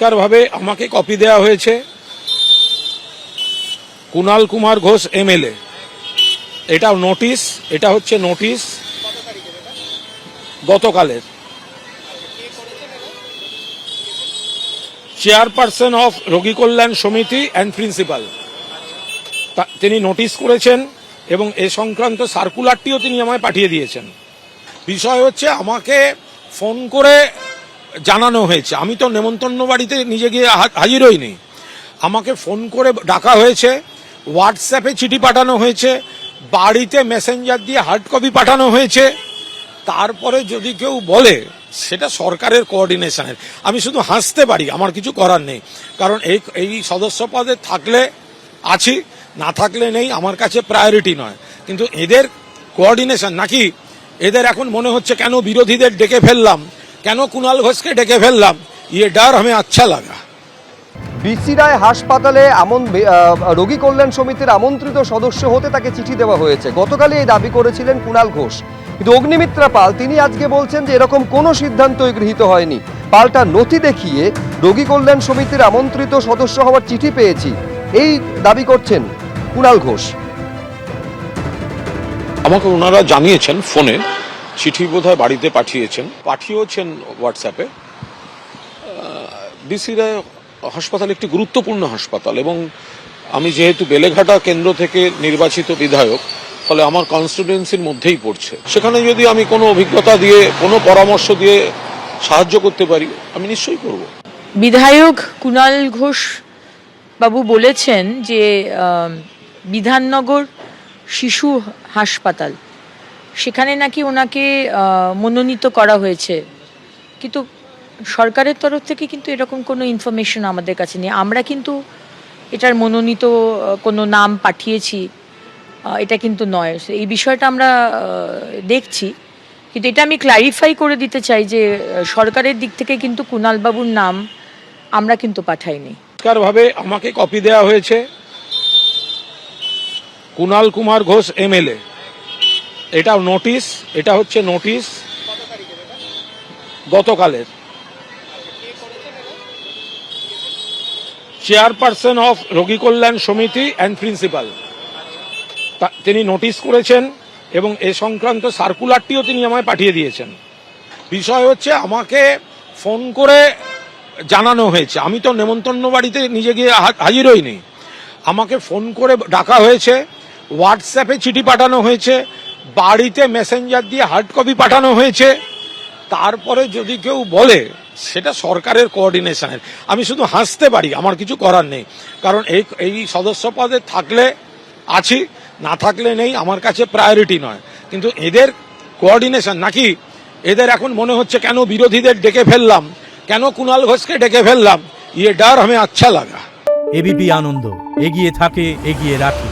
ভাবে আমাকে কপি দেওয়া হয়েছে কুণাল কুমার ঘোষ এমএলএ। এটা নোটিশ, এটা হচ্ছে নোটিশ গতকালের। চেয়ারপারসন অফ রোগী কল্যাণ সমিতি অ্যান্ড প্রিন্সিপাল তিনি নোটিশ করেছেন এবং এ সংক্রান্ত সার্কুলারটিও তিনি আমায় পাঠিয়ে দিয়েছেন। বিষয় হচ্ছে আমাকে ফোন করে জানানো হয়েছে, আমি তো নেমন্তন্ন বাড়িতে নিজে গিয়ে হাজির হইনি, আমাকে ফোন করে ডাকা হয়েছে, হোয়াটসঅ্যাপে চিঠি পাঠানো হয়েছে, বাড়িতে মেসেঞ্জার দিয়ে হার্ড কপি পাঠানো হয়েছে। তারপরে যদি কেউ বলে সেটা সরকারের কোঅর্ডিনেশনের, আমি শুধু হাসতে পারি, আমার কিছু করার নেই। কারণ এই সদস্য পদে থাকলে আছি, না থাকলে নেই, আমার কাছে প্রায়োরিটি নয়। কিন্তু এদের কোঅর্ডিনেশন নাকি, এদের এখন মনে হচ্ছে কেন বিরোধীদের ডেকে ফেললাম, কেন কুণাল ঘোষকে ডেকে ফেললাম, ইয়ে ডর আমি আচ্ছা লাগা। বিসি রায় হাসপাতালে রোগী কল্যাণ সমিতির আমন্ত্রিত সদস্য হতে তাকে চিঠি দেওয়া হয়েছে। গতকালই এই দাবি করেছিলেন কুণাল ঘোষ, কিন্তু অগ্নিমিত্রা পাল তিনি আজকে বলছেন যে এরকম কোনো সিদ্ধান্তই গৃহীত হয়নি। পাল্টা নথি দেখিয়ে রোগী কল্যাণ সমিতির আমন্ত্রিত সদস্য হওয়ার চিঠি পেয়েছি, এই দাবি করছেন কুণাল ঘোষ। আমাকে ওনারা জানিয়েছেন ফোনে, চিঠি বোধহয় বাড়িতে পাঠিয়েছেন হোয়াটসঅ্যাপে। বিসি রায় হাসপাতাল একটি গুরুত্বপূর্ণ হাসপাতাল এবং আমি যেহেতু বেলেঘাটা কেন্দ্র থেকে নির্বাচিত বিধায়ক, ফলে আমার কনস্টিটুয়েন্সির মধ্যেই পড়ছে। সেখানে যদি আমি কোনো অভিজ্ঞতা দিয়ে, কোনো পরামর্শ দিয়ে সাহায্য করতে পারি, আমি নিশ্চয়ই করব। বিধায়ক কুণাল ঘোষ বাবু বলেছেন যে বিধাননগর শিশু হাসপাতাল, সেখানে নাকি ওনাকে মনোনীত করা হয়েছে, কিন্তু সরকারের তরফ থেকে কিন্তু এরকম কোনো ইনফরমেশন আমাদের কাছে নেই। আমরা কিন্তু এটার মনোনীত কোনো নাম পাঠিয়েছি এটা কিন্তু নয়। এই বিষয়টা আমরা দেখছি, কিন্তু এটা আমি ক্লারিফাই করে দিতে চাই যে সরকারের দিক থেকে কিন্তু কুণাল বাবুর নাম আমরা কিন্তু পাঠাইনি। ভাবে আমাকে কপি দেওয়া হয়েছে কুণাল কুমার ঘোষ এমএলএ। এটা নোটিশ, এটা হচ্ছে নোটিশ গতকালের। চেয়ারপারসন অফ রোগী কল্যাণ সমিতি অ্যান্ড প্রিন্সিপাল তিনি নোটিশ করেছেন এবং এ সংক্রান্ত সার্কুলারটিও তিনি আমায় পাঠিয়ে দিয়েছেন। বিষয় হচ্ছে আমাকে ফোন করে জানানো হয়েছে, আমি তো নেমন্তন্ন বাড়িতে নিজে গিয়ে হাজির হইনি, আমাকে ফোন করে ডাকা হয়েছে, হোয়াটসঅ্যাপে চিঠি পাঠানো হয়েছে, বাড়িতে মেসেঞ্জার দিয়ে হার্ড কপি পাঠানো হয়েছে। তারপরে যদি কেউ বলে সেটা সরকারের কোঅর্ডিনেশনের, আমি শুধু হাসতে পারি, আমার কিছু করার নেই। কারণ এই সদস্য পদে থাকলে আছি, না থাকলে নেই, আমার কাছে প্রায়োরিটি নয়। কিন্তু এদের কোঅর্ডিনেশন নাকি, এদের এখন মনে হচ্ছে কেন বিরোধীদের ডেকে ফেললাম, কেন কুণাল ঘোষকে ডেকে ফেললাম, ইয়ে ডর আমি আচ্ছা লাগা। এবিপি আনন্দ, এগিয়ে থাকে, এগিয়ে রাখে।